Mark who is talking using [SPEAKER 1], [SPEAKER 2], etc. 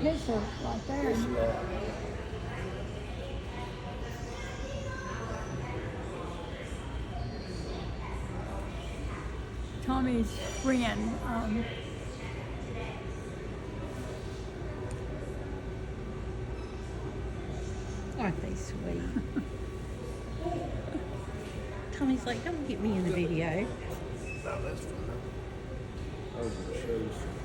[SPEAKER 1] picture right there.
[SPEAKER 2] It's,
[SPEAKER 1] Tommy's friend.
[SPEAKER 3] Aren't they sweet? Tommy's like, don't get me in the video.
[SPEAKER 2] no, that's fine. I was going to show you some